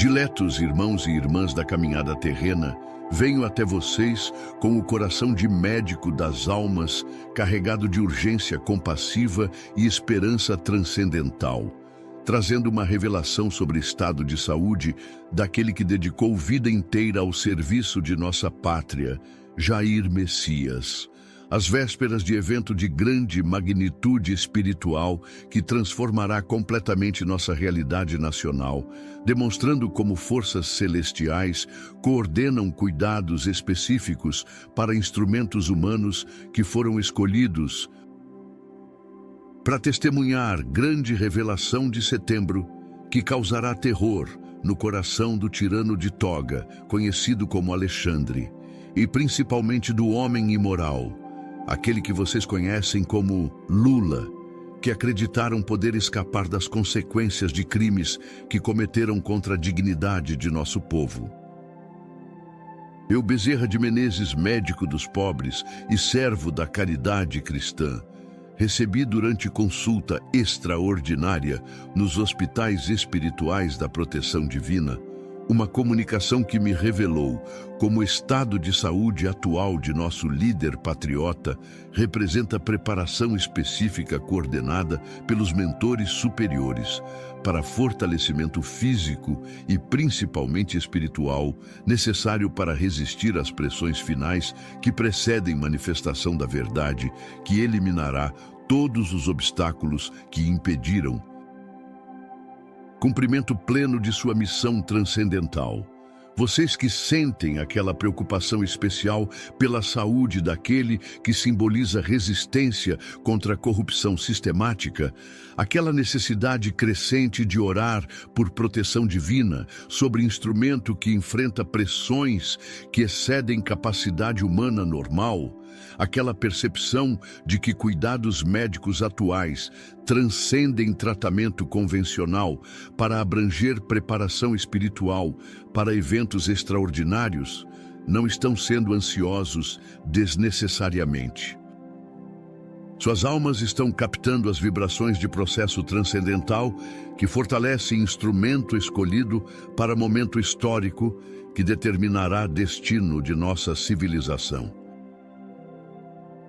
Diletos irmãos e irmãs da caminhada terrena, venho até vocês com o coração de médico das almas, carregado de urgência compassiva e esperança transcendental, trazendo uma revelação sobre estado de saúde daquele que dedicou vida inteira ao serviço de nossa pátria, Jair Messias. Às vésperas de evento de grande magnitude espiritual que transformará completamente nossa realidade nacional, demonstrando como forças celestiais coordenam cuidados específicos para instrumentos humanos que foram escolhidos para testemunhar grande revelação de setembro que causará terror no coração do tirano de toga, conhecido como Alexandre, e principalmente do homem imoral, aquele que vocês conhecem como Lula, que acreditaram poder escapar das consequências de crimes que cometeram contra a dignidade de nosso povo. Eu, Bezerra de Menezes, médico dos pobres e servo da caridade cristã, recebi durante consulta extraordinária nos hospitais espirituais da Proteção Divina uma comunicação que me revelou como o estado de saúde atual de nosso líder patriota representa preparação específica coordenada pelos mentores superiores para fortalecimento físico e principalmente espiritual necessário para resistir às pressões finais que precedem manifestação da verdade que eliminará todos os obstáculos que impediram cumprimento pleno de sua missão transcendental. Vocês que sentem aquela preocupação especial pela saúde daquele que simboliza resistência contra a corrupção sistemática, aquela necessidade crescente de orar por proteção divina sobre instrumento que enfrenta pressões que excedem capacidade humana normal, aquela percepção de que cuidados médicos atuais transcendem tratamento convencional para abranger preparação espiritual para eventos extraordinários, não estão sendo ansiosos desnecessariamente. Suas almas estão captando as vibrações de processo transcendental que fortalece instrumento escolhido para momento histórico que determinará destino de nossa civilização.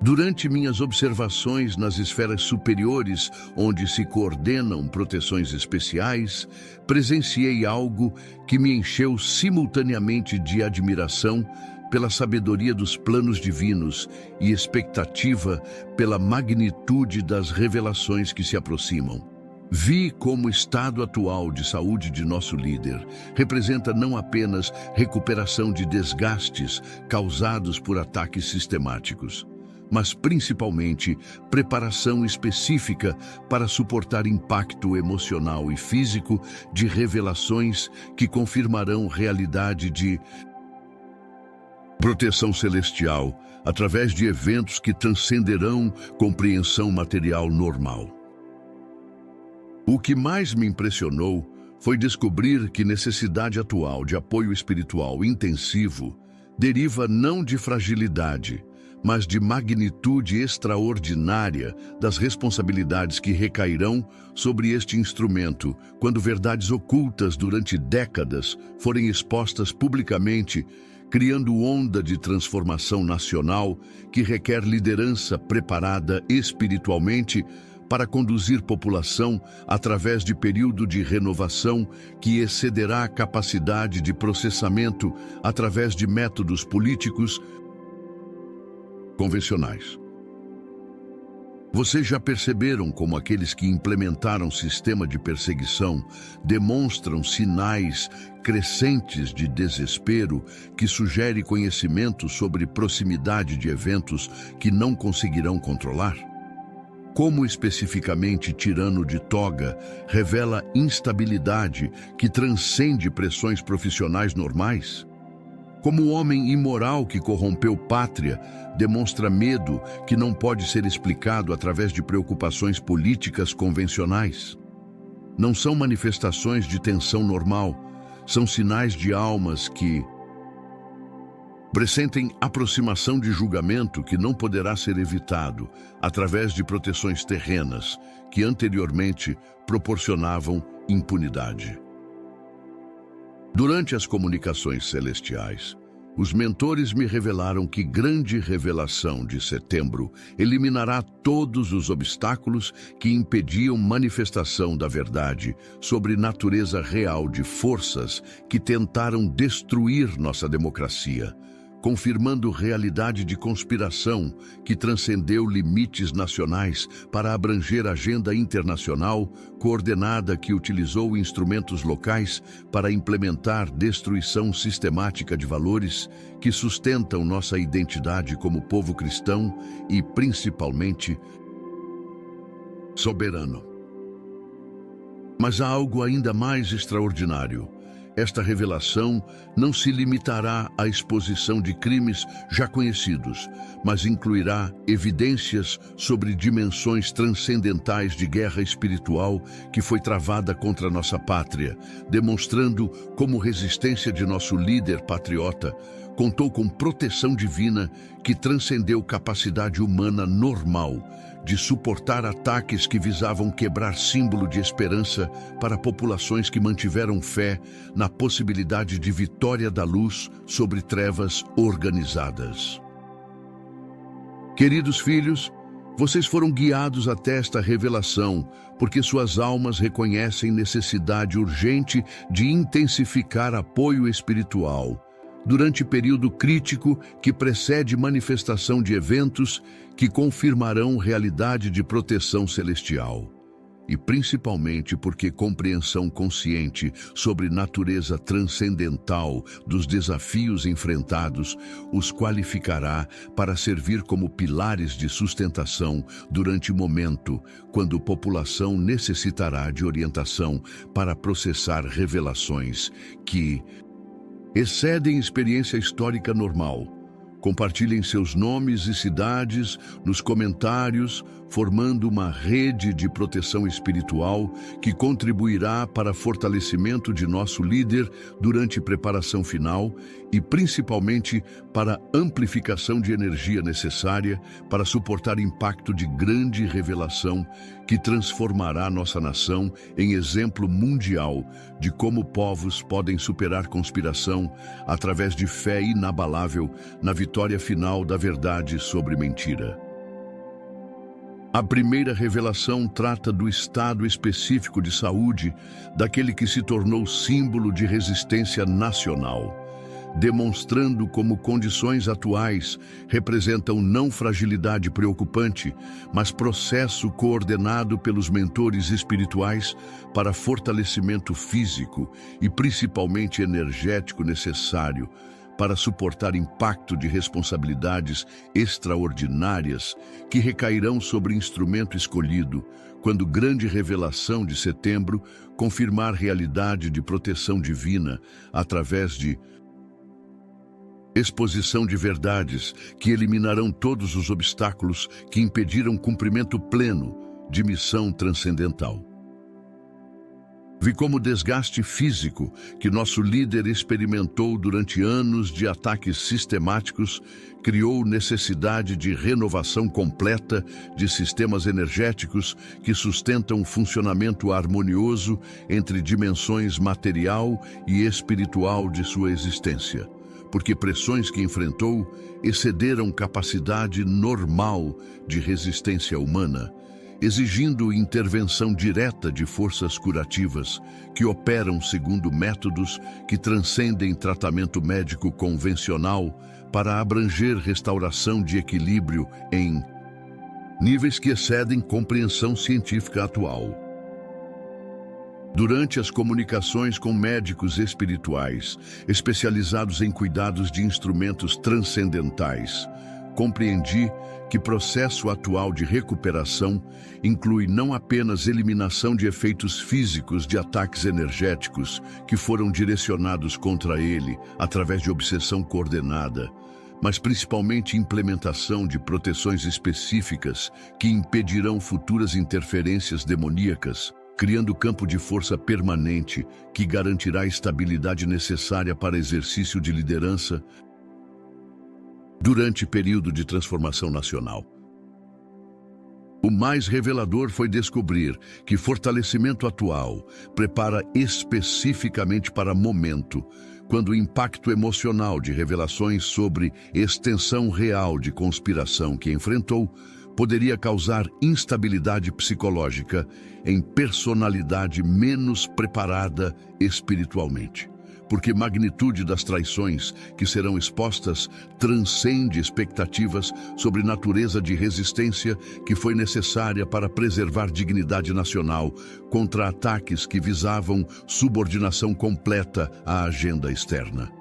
Durante minhas observações nas esferas superiores, onde se coordenam proteções especiais, presenciei algo que me encheu simultaneamente de admiração pela sabedoria dos planos divinos e expectativa pela magnitude das revelações que se aproximam. Vi como o estado atual de saúde de nosso líder representa não apenas recuperação de desgastes causados por ataques sistemáticos, mas principalmente preparação específica para suportar impacto emocional e físico de revelações que confirmarão realidade de proteção celestial através de eventos que transcenderão compreensão material normal. O que mais me impressionou foi descobrir que necessidade atual de apoio espiritual intensivo deriva não de fragilidade, mas de magnitude extraordinária das responsabilidades que recairão sobre este instrumento quando verdades ocultas durante décadas forem expostas publicamente, criando onda de transformação nacional que requer liderança preparada espiritualmente para conduzir população através de período de renovação que excederá a capacidade de processamento através de métodos políticos convencionais. Vocês já perceberam como aqueles que implementaram sistema de perseguição demonstram sinais crescentes de desespero que sugere conhecimento sobre proximidade de eventos que não conseguirão controlar? Como especificamente tirano de toga revela instabilidade que transcende pressões profissionais normais? Como o homem imoral que corrompeu pátria demonstra medo que não pode ser explicado através de preocupações políticas convencionais? Não são manifestações de tensão normal, são sinais de almas que pressentem aproximação de julgamento que não poderá ser evitado através de proteções terrenas que anteriormente proporcionavam impunidade. Durante as comunicações celestiais, os mentores me revelaram que grande revelação de setembro eliminará todos os obstáculos que impediam manifestação da verdade sobre natureza real de forças que tentaram destruir nossa democracia, confirmando realidade de conspiração que transcendeu limites nacionais para abranger agenda internacional coordenada que utilizou instrumentos locais para implementar destruição sistemática de valores que sustentam nossa identidade como povo cristão e, principalmente, soberano. Mas há algo ainda mais extraordinário. Esta revelação não se limitará à exposição de crimes já conhecidos, mas incluirá evidências sobre dimensões transcendentais de guerra espiritual que foi travada contra nossa pátria, demonstrando como resistência de nosso líder patriota contou com proteção divina que transcendeu capacidade humana normal de suportar ataques que visavam quebrar símbolo de esperança para populações que mantiveram fé na possibilidade de vitória da luz sobre trevas organizadas. Queridos filhos, vocês foram guiados até esta revelação porque suas almas reconhecem necessidade urgente de intensificar apoio espiritual durante período crítico que precede manifestação de eventos que confirmarão realidade de proteção celestial. E principalmente porque compreensão consciente sobre natureza transcendental dos desafios enfrentados os qualificará para servir como pilares de sustentação durante o momento quando a população necessitará de orientação para processar revelações que excedem experiência histórica normal. Compartilhem seus nomes e cidades nos comentários, formando uma rede de proteção espiritual que contribuirá para fortalecimento de nosso líder durante preparação final e principalmente para amplificação de energia necessária para suportar impacto de grande revelação que transformará nossa nação em exemplo mundial de como povos podem superar conspiração através de fé inabalável na vitória final da verdade sobre mentira. A primeira revelação trata do estado específico de saúde daquele que se tornou símbolo de resistência nacional, demonstrando como condições atuais representam não fragilidade preocupante, mas processo coordenado pelos mentores espirituais para fortalecimento físico e principalmente energético necessário para suportar impacto de responsabilidades extraordinárias que recairão sobre o instrumento escolhido, quando grande revelação de setembro confirmar realidade de proteção divina através de exposição de verdades que eliminarão todos os obstáculos que impediram cumprimento pleno de missão transcendental. Vi como o desgaste físico que nosso líder experimentou durante anos de ataques sistemáticos criou necessidade de renovação completa de sistemas energéticos que sustentam o funcionamento harmonioso entre dimensões material e espiritual de sua existência, porque pressões que enfrentou excederam capacidade normal de resistência humana, exigindo intervenção direta de forças curativas que operam segundo métodos que transcendem tratamento médico convencional para abranger restauração de equilíbrio em níveis que excedem compreensão científica atual. Durante as comunicações com médicos espirituais, especializados em cuidados de instrumentos transcendentais, compreendi que o processo atual de recuperação inclui não apenas eliminação de efeitos físicos de ataques energéticos que foram direcionados contra ele através de obsessão coordenada, mas principalmente implementação de proteções específicas que impedirão futuras interferências demoníacas, criando campo de força permanente que garantirá a estabilidade necessária para exercício de liderança durante período de transformação nacional. O mais revelador foi descobrir que fortalecimento atual prepara especificamente para momento, quando o impacto emocional de revelações sobre extensão real de conspiração que enfrentou poderia causar instabilidade psicológica em personalidade menos preparada espiritualmente. Porque a magnitude das traições que serão expostas transcende expectativas sobre natureza de resistência que foi necessária para preservar dignidade nacional contra ataques que visavam subordinação completa à agenda externa.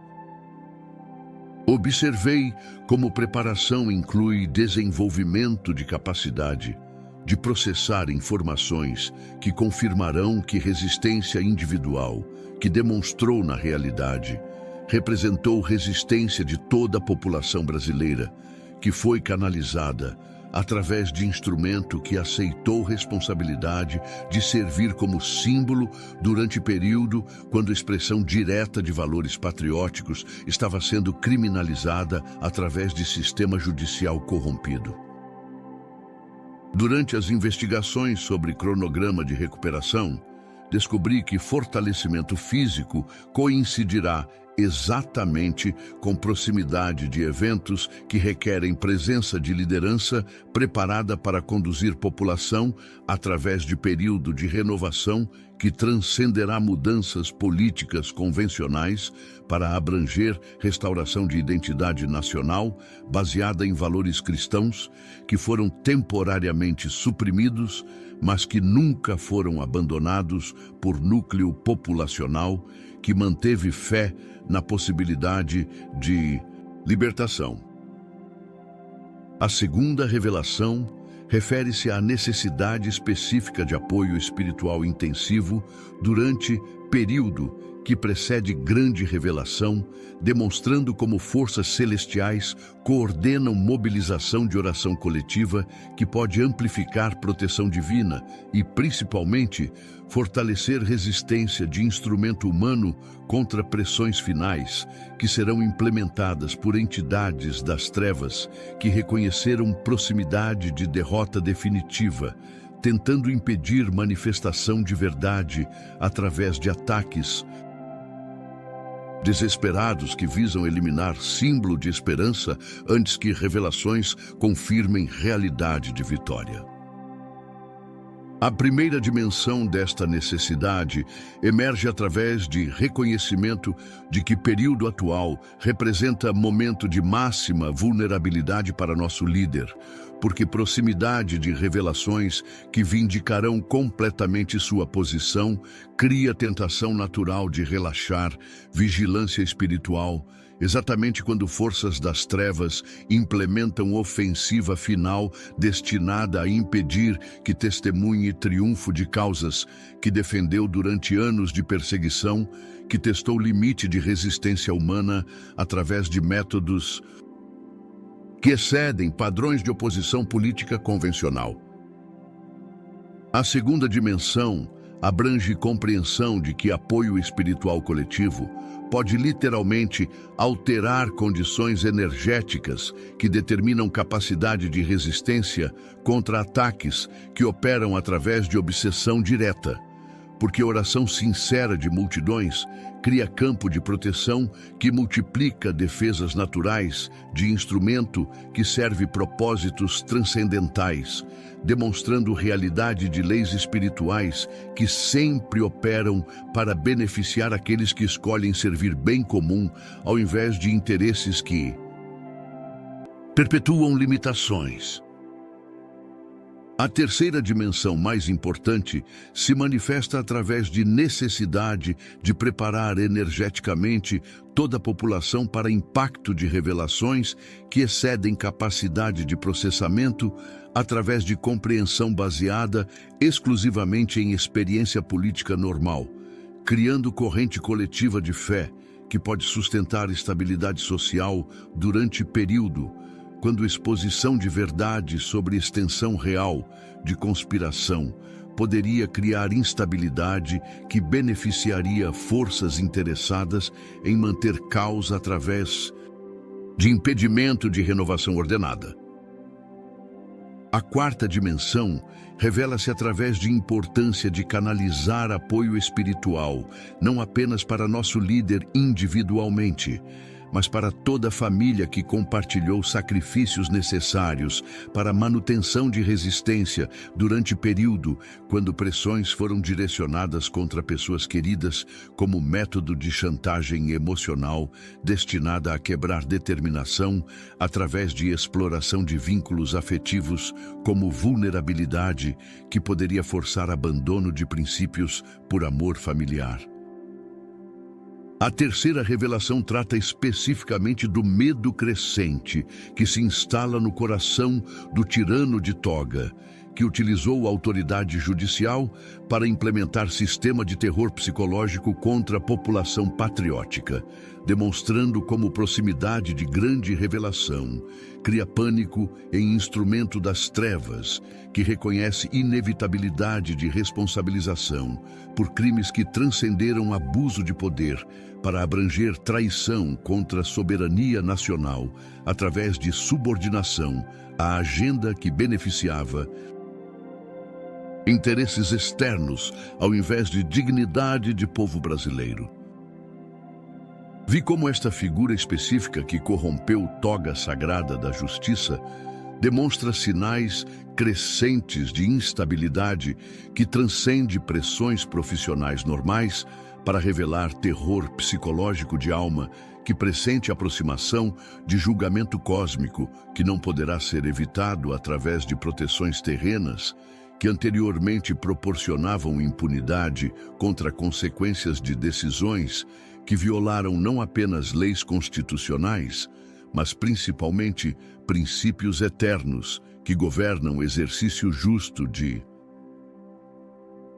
Observei como preparação inclui desenvolvimento de capacidade de processar informações que confirmarão que resistência individual, que demonstrou na realidade, representou resistência de toda a população brasileira, que foi canalizada através de instrumento que aceitou responsabilidade de servir como símbolo durante período quando a expressão direta de valores patrióticos estava sendo criminalizada através de sistema judicial corrompido. Durante as investigações sobre cronograma de recuperação, descobri que fortalecimento físico coincidirá exatamente com proximidade de eventos que requerem presença de liderança preparada para conduzir população através de período de renovação que transcenderá mudanças políticas convencionais para abranger restauração de identidade nacional baseada em valores cristãos que foram temporariamente suprimidos, mas que nunca foram abandonados por núcleo populacional que manteve fé na possibilidade de libertação. A segunda revelação refere-se à necessidade específica de apoio espiritual intensivo durante período que precede grande revelação, demonstrando como forças celestiais coordenam mobilização de oração coletiva que pode amplificar proteção divina e, principalmente, fortalecer resistência de instrumento humano contra pressões finais que serão implementadas por entidades das trevas que reconheceram proximidade de derrota definitiva, tentando impedir manifestação de verdade através de ataques desesperados que visam eliminar símbolo de esperança antes que revelações confirmem realidade de vitória. A primeira dimensão desta necessidade emerge através de reconhecimento de que período atual representa momento de máxima vulnerabilidade para nosso líder, porque proximidade de revelações que vindicarão completamente sua posição cria tentação natural de relaxar, vigilância espiritual, exatamente quando forças das trevas implementam ofensiva final destinada a impedir que testemunhe triunfo de causas que defendeu durante anos de perseguição, que testou limite de resistência humana através de métodos que excedem padrões de oposição política convencional. A segunda dimensão abrange compreensão de que apoio espiritual coletivo pode literalmente alterar condições energéticas que determinam capacidade de resistência contra ataques que operam através de obsessão direta, porque a oração sincera de multidões cria campo de proteção que multiplica defesas naturais de instrumento que serve propósitos transcendentais, demonstrando realidade de leis espirituais que sempre operam para beneficiar aqueles que escolhem servir bem comum ao invés de interesses que perpetuam limitações. A terceira dimensão mais importante se manifesta através de necessidade de preparar energeticamente toda a população para impacto de revelações que excedem capacidade de processamento através de compreensão baseada exclusivamente em experiência política normal, criando corrente coletiva de fé que pode sustentar estabilidade social durante período quando exposição de verdade sobre extensão real de conspiração poderia criar instabilidade que beneficiaria forças interessadas em manter caos através de impedimento de renovação ordenada. A quarta dimensão revela-se através de importância de canalizar apoio espiritual, não apenas para nosso líder individualmente, mas para toda a família que compartilhou sacrifícios necessários para a manutenção de resistência durante período quando pressões foram direcionadas contra pessoas queridas como método de chantagem emocional destinada a quebrar determinação através de exploração de vínculos afetivos como vulnerabilidade que poderia forçar abandono de princípios por amor familiar. A terceira revelação trata especificamente do medo crescente que se instala no coração do tirano de toga, que utilizou a autoridade judicial para implementar sistema de terror psicológico contra a população patriótica, demonstrando como proximidade de grande revelação cria pânico em instrumento das trevas, que reconhece inevitabilidade de responsabilização por crimes que transcenderam abuso de poder para abranger traição contra a soberania nacional através de subordinação à agenda que beneficiava interesses externos ao invés de dignidade de povo brasileiro. Vi como esta figura específica que corrompeu toga sagrada da justiça demonstra sinais crescentes de instabilidade que transcende pressões profissionais normais para revelar terror psicológico de alma que pressente a aproximação de julgamento cósmico que não poderá ser evitado através de proteções terrenas que anteriormente proporcionavam impunidade contra consequências de decisões que violaram não apenas leis constitucionais, mas principalmente princípios eternos que governam o exercício justo de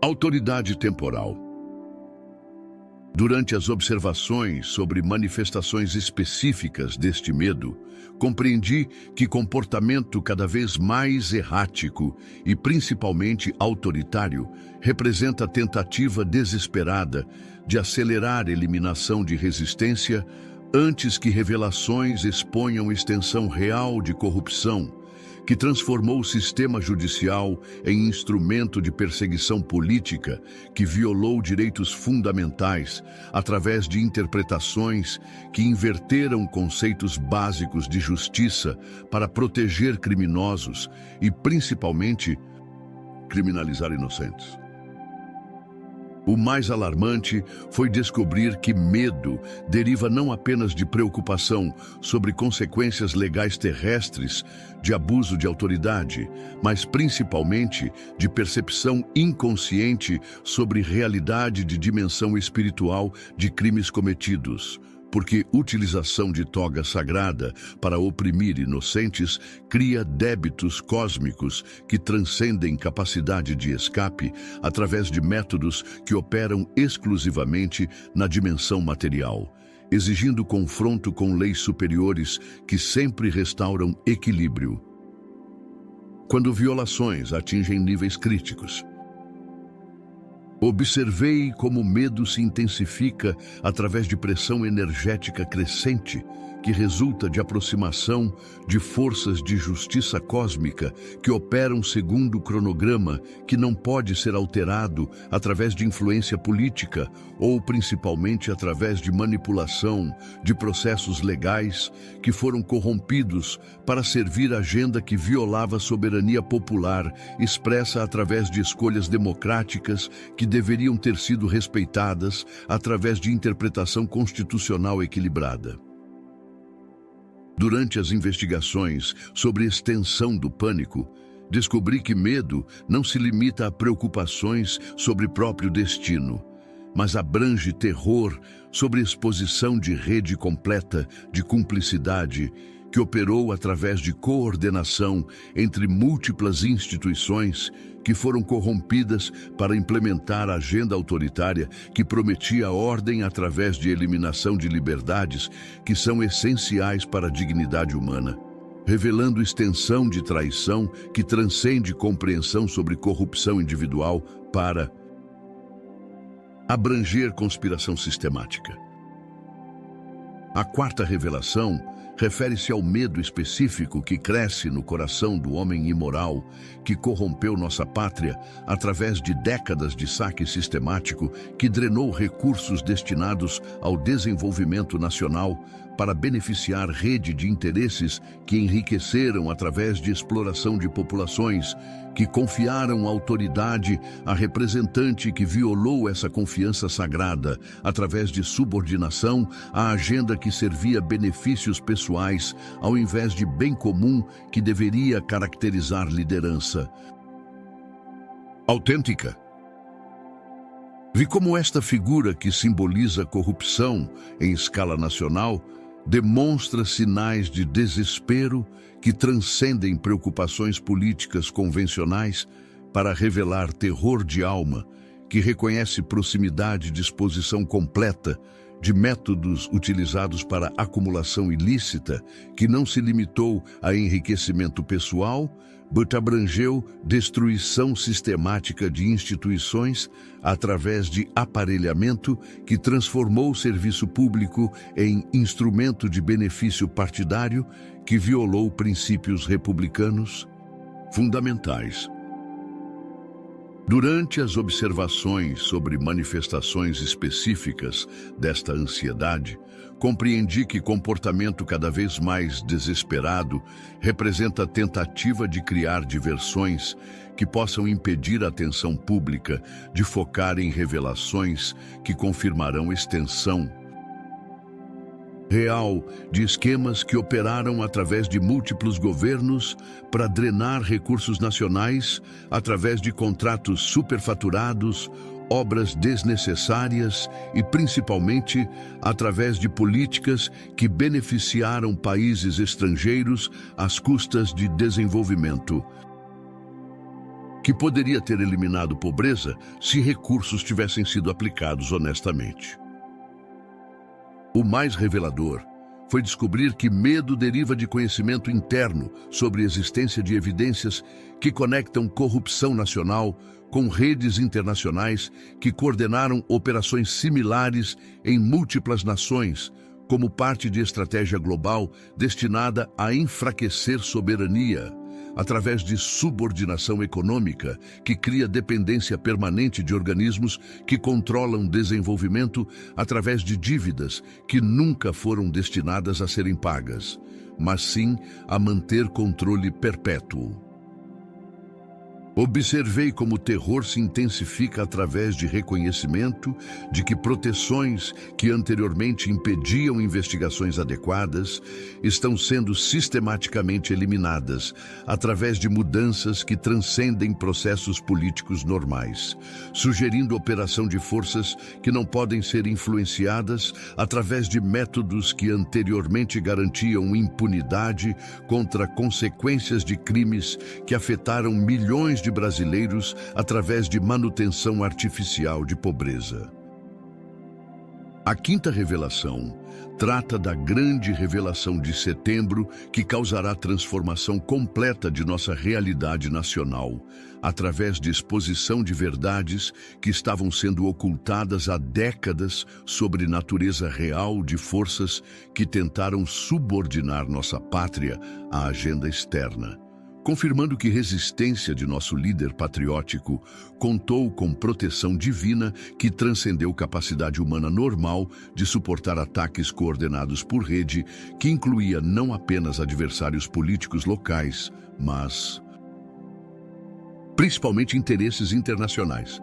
autoridade temporal. Durante as observações sobre manifestações específicas deste medo, compreendi que comportamento cada vez mais errático e principalmente autoritário representa a tentativa desesperada de acelerar a eliminação de resistência antes que revelações exponham extensão real de corrupção, que transformou o sistema judicial em instrumento de perseguição política que violou direitos fundamentais através de interpretações que inverteram conceitos básicos de justiça para proteger criminosos e, principalmente, criminalizar inocentes. O mais alarmante foi descobrir que medo deriva não apenas de preocupação sobre consequências legais terrestres de abuso de autoridade, mas principalmente de percepção inconsciente sobre realidade de dimensão espiritual de crimes cometidos. Porque utilização de toga sagrada para oprimir inocentes cria débitos cósmicos que transcendem capacidade de escape através de métodos que operam exclusivamente na dimensão material, exigindo confronto com leis superiores que sempre restauram equilíbrio. Quando violações atingem níveis críticos, observei como o medo se intensifica através de pressão energética crescente que resulta de aproximação de forças de justiça cósmica que operam segundo o cronograma que não pode ser alterado através de influência política ou principalmente através de manipulação de processos legais que foram corrompidos para servir a agenda que violava a soberania popular expressa através de escolhas democráticas que deveriam ter sido respeitadas através de interpretação constitucional equilibrada. Durante as investigações sobre extensão do pânico, descobri que medo não se limita a preocupações sobre próprio destino, mas abrange terror sobre exposição de rede completa de cumplicidade que operou através de coordenação entre múltiplas instituições que foram corrompidas para implementar a agenda autoritária que prometia ordem através de eliminação de liberdades que são essenciais para a dignidade humana, revelando extensão de traição que transcende compreensão sobre corrupção individual para abranger conspiração sistemática. A quarta revelação refere-se ao medo específico que cresce no coração do homem imoral que corrompeu nossa pátria através de décadas de saque sistemático que drenou recursos destinados ao desenvolvimento nacional para beneficiar rede de interesses que enriqueceram através de exploração de populações, que confiaram autoridade a representante que violou essa confiança sagrada através de subordinação à agenda que servia benefícios pessoais ao invés de bem comum que deveria caracterizar liderança autêntica. Vi como esta figura que simboliza corrupção em escala nacional demonstra sinais de desespero que transcendem preocupações políticas convencionais para revelar terror de alma, que reconhece proximidade e disposição completa de métodos utilizados para acumulação ilícita, que não se limitou a enriquecimento pessoal, mas abrangeu destruição sistemática de instituições através de aparelhamento que transformou o serviço público em instrumento de benefício partidário, que violou princípios republicanos fundamentais. Durante as observações sobre manifestações específicas desta ansiedade, compreendi que comportamento cada vez mais desesperado representa a tentativa de criar diversões que possam impedir a atenção pública de focar em revelações que confirmarão extensão real de esquemas que operaram através de múltiplos governos para drenar recursos nacionais através de contratos superfaturados, obras desnecessárias e, principalmente, através de políticas que beneficiaram países estrangeiros às custas de desenvolvimento, que poderia ter eliminado pobreza se recursos tivessem sido aplicados honestamente. O mais revelador foi descobrir que medo deriva de conhecimento interno sobre a existência de evidências que conectam corrupção nacional com redes internacionais que coordenaram operações similares em múltiplas nações, como parte de estratégia global destinada a enfraquecer soberania, através de subordinação econômica, que cria dependência permanente de organismos que controlam desenvolvimento através de dívidas que nunca foram destinadas a serem pagas, mas sim a manter controle perpétuo. Observei como o terror se intensifica através de reconhecimento de que proteções que anteriormente impediam investigações adequadas estão sendo sistematicamente eliminadas através de mudanças que transcendem processos políticos normais, sugerindo operação de forças que não podem ser influenciadas através de métodos que anteriormente garantiam impunidade contra consequências de crimes que afetaram milhões de brasileiros através de manutenção artificial de pobreza. A quinta revelação trata da grande revelação de setembro que causará transformação completa de nossa realidade nacional, através de exposição de verdades que estavam sendo ocultadas há décadas sobre natureza real de forças que tentaram subordinar nossa pátria à agenda externa, confirmando que resistência de nosso líder patriótico contou com proteção divina que transcendeu capacidade humana normal de suportar ataques coordenados por rede, que incluía não apenas adversários políticos locais, mas principalmente interesses internacionais.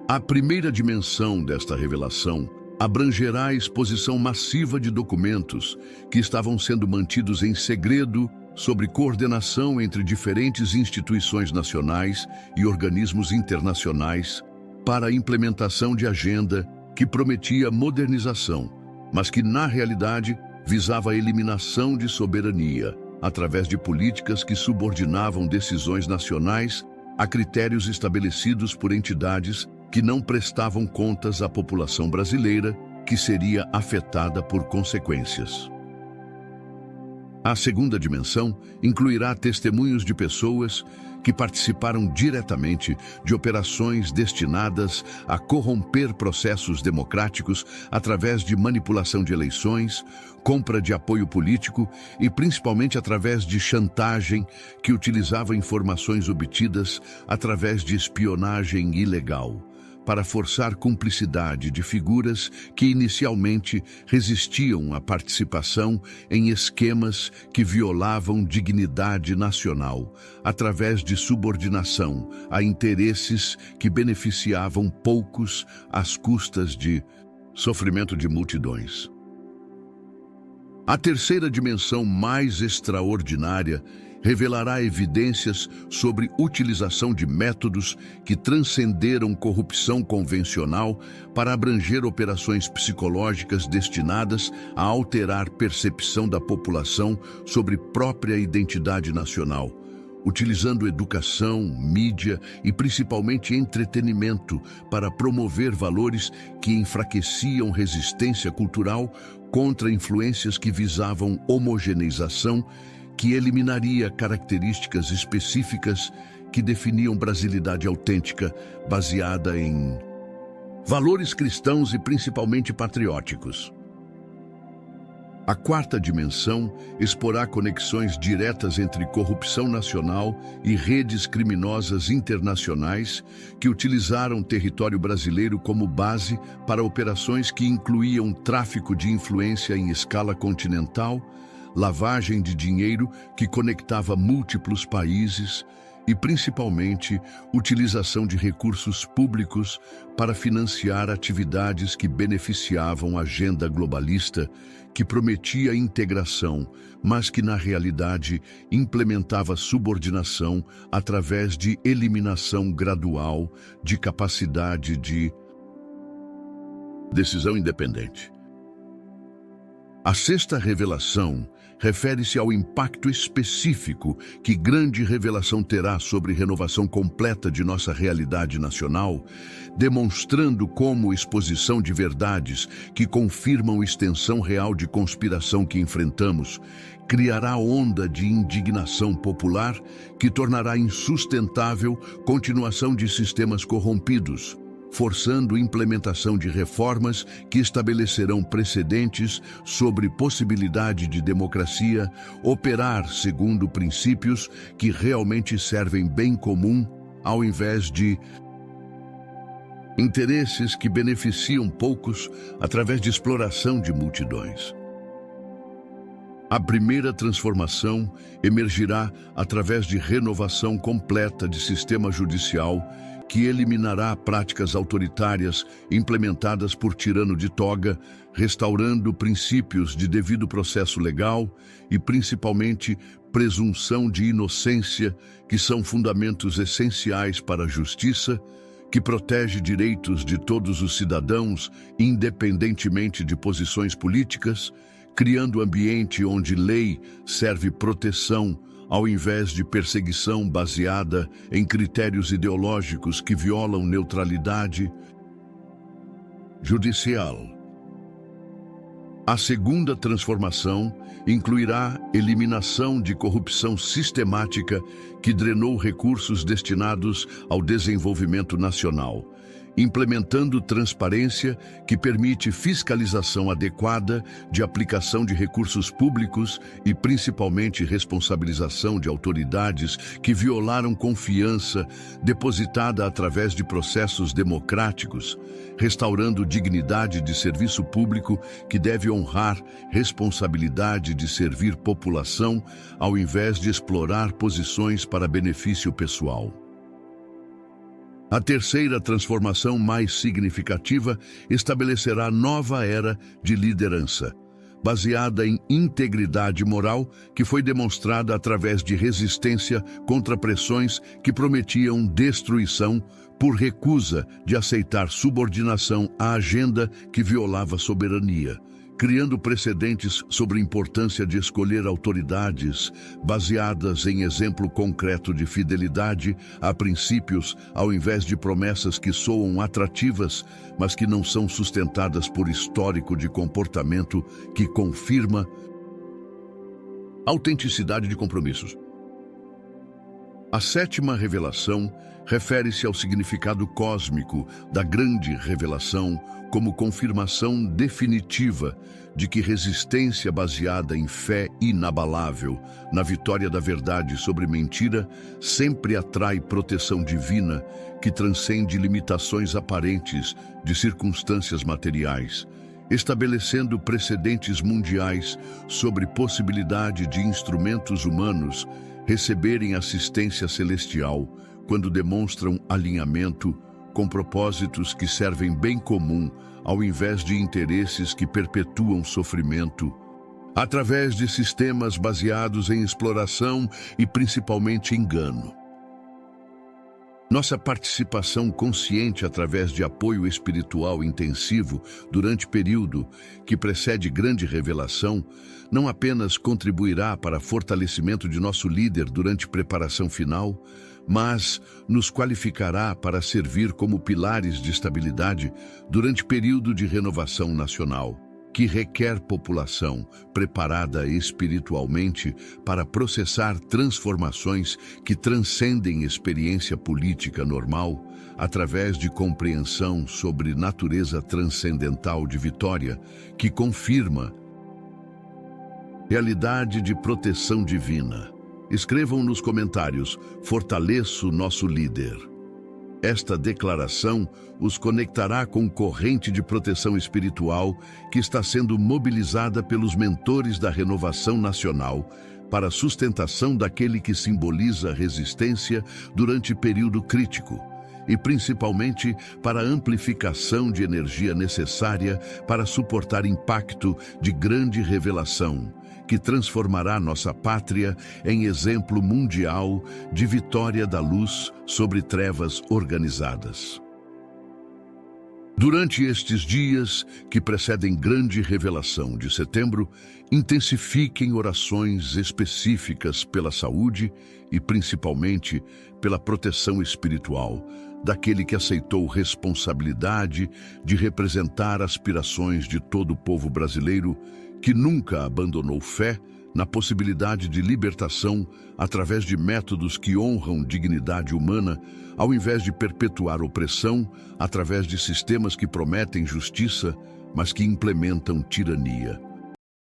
A primeira dimensão desta revelação abrangerá a exposição massiva de documentos que estavam sendo mantidos em segredo sobre coordenação entre diferentes instituições nacionais e organismos internacionais para a implementação de agenda que prometia modernização, mas que, na realidade, visava a eliminação de soberania, através de políticas que subordinavam decisões nacionais a critérios estabelecidos por entidades que não prestavam contas à população brasileira, que seria afetada por consequências. A segunda dimensão incluirá testemunhos de pessoas que participaram diretamente de operações destinadas a corromper processos democráticos através de manipulação de eleições, compra de apoio político e principalmente através de chantagem que utilizava informações obtidas através de espionagem ilegal, para forçar cumplicidade de figuras que inicialmente resistiam à participação em esquemas que violavam dignidade nacional, através de subordinação a interesses que beneficiavam poucos às custas de sofrimento de multidões. A terceira dimensão mais extraordinária revelará evidências sobre utilização de métodos que transcenderam corrupção convencional para abranger operações psicológicas destinadas a alterar percepção da população sobre própria identidade nacional, utilizando educação, mídia e principalmente entretenimento para promover valores que enfraqueciam resistência cultural contra influências que visavam homogeneização, que eliminaria características específicas que definiam brasilidade autêntica, baseada em valores cristãos e principalmente patrióticos. A quarta dimensão exporá conexões diretas entre corrupção nacional e redes criminosas internacionais que utilizaram o território brasileiro como base para operações que incluíam tráfico de influência em escala continental, lavagem de dinheiro que conectava múltiplos países e, principalmente, utilização de recursos públicos para financiar atividades que beneficiavam a agenda globalista, que prometia integração, mas que, na realidade, implementava subordinação através de eliminação gradual de capacidade de decisão independente. A sexta revelação refere-se ao impacto específico que grande revelação terá sobre renovação completa de nossa realidade nacional, demonstrando como exposição de verdades que confirmam extensão real de conspiração que enfrentamos, criará onda de indignação popular que tornará insustentável continuação de sistemas corrompidos, forçando implementação de reformas que estabelecerão precedentes sobre possibilidade de democracia operar segundo princípios que realmente servem bem comum, ao invés de interesses que beneficiam poucos através de exploração de multidões. A primeira transformação emergirá através de renovação completa de sistema judicial que eliminará práticas autoritárias implementadas por tirano de toga, restaurando princípios de devido processo legal e, principalmente, presunção de inocência, que são fundamentos essenciais para a justiça, que protege direitos de todos os cidadãos, independentemente de posições políticas, criando ambiente onde lei serve proteção ao invés de perseguição baseada em critérios ideológicos que violam neutralidade judicial. A segunda transformação incluirá eliminação de corrupção sistemática que drenou recursos destinados ao desenvolvimento nacional, implementando transparência que permite fiscalização adequada de aplicação de recursos públicos e principalmente responsabilização de autoridades que violaram confiança depositada através de processos democráticos, restaurando dignidade de serviço público que deve honrar responsabilidade de servir população ao invés de explorar posições para benefício pessoal. A terceira transformação mais significativa estabelecerá nova era de liderança, baseada em integridade moral que foi demonstrada através de resistência contra pressões que prometiam destruição por recusa de aceitar subordinação à agenda que violava a soberania, criando precedentes sobre a importância de escolher autoridades baseadas em exemplo concreto de fidelidade a princípios, ao invés de promessas que soam atrativas, mas que não são sustentadas por histórico de comportamento que confirma Autenticidade de compromissos. A sétima revelação refere-se ao significado cósmico da grande revelação como confirmação definitiva de que resistência baseada em fé inabalável na vitória da verdade sobre mentira sempre atrai proteção divina que transcende limitações aparentes de circunstâncias materiais, estabelecendo precedentes mundiais sobre possibilidade de instrumentos humanos receberem assistência celestial quando demonstram alinhamento com propósitos que servem bem comum ao invés de interesses que perpetuam sofrimento, através de sistemas baseados em exploração e principalmente engano. Nossa participação consciente através de apoio espiritual intensivo durante período que precede grande revelação não apenas contribuirá para fortalecimento de nosso líder durante preparação final, mas nos qualificará para servir como pilares de estabilidade durante período de renovação nacional, que requer população preparada espiritualmente para processar transformações que transcendem experiência política normal, através de compreensão sobre natureza transcendental de vitória, que confirma realidade de proteção divina. Escrevam nos comentários: fortaleço nosso líder. Esta declaração os conectará com corrente de proteção espiritual que está sendo mobilizada pelos mentores da renovação nacional para a sustentação daquele que simboliza a resistência durante período crítico e principalmente para a amplificação de energia necessária para suportar impacto de grande revelação, que transformará nossa pátria em exemplo mundial de vitória da luz sobre trevas organizadas. Durante estes dias que precedem grande revelação de setembro, intensifiquem orações específicas pela saúde e principalmente pela proteção espiritual daquele que aceitou responsabilidade de representar aspirações de todo o povo brasileiro, que nunca abandonou fé na possibilidade de libertação através de métodos que honram dignidade humana, ao invés de perpetuar opressão através de sistemas que prometem justiça, mas que implementam tirania.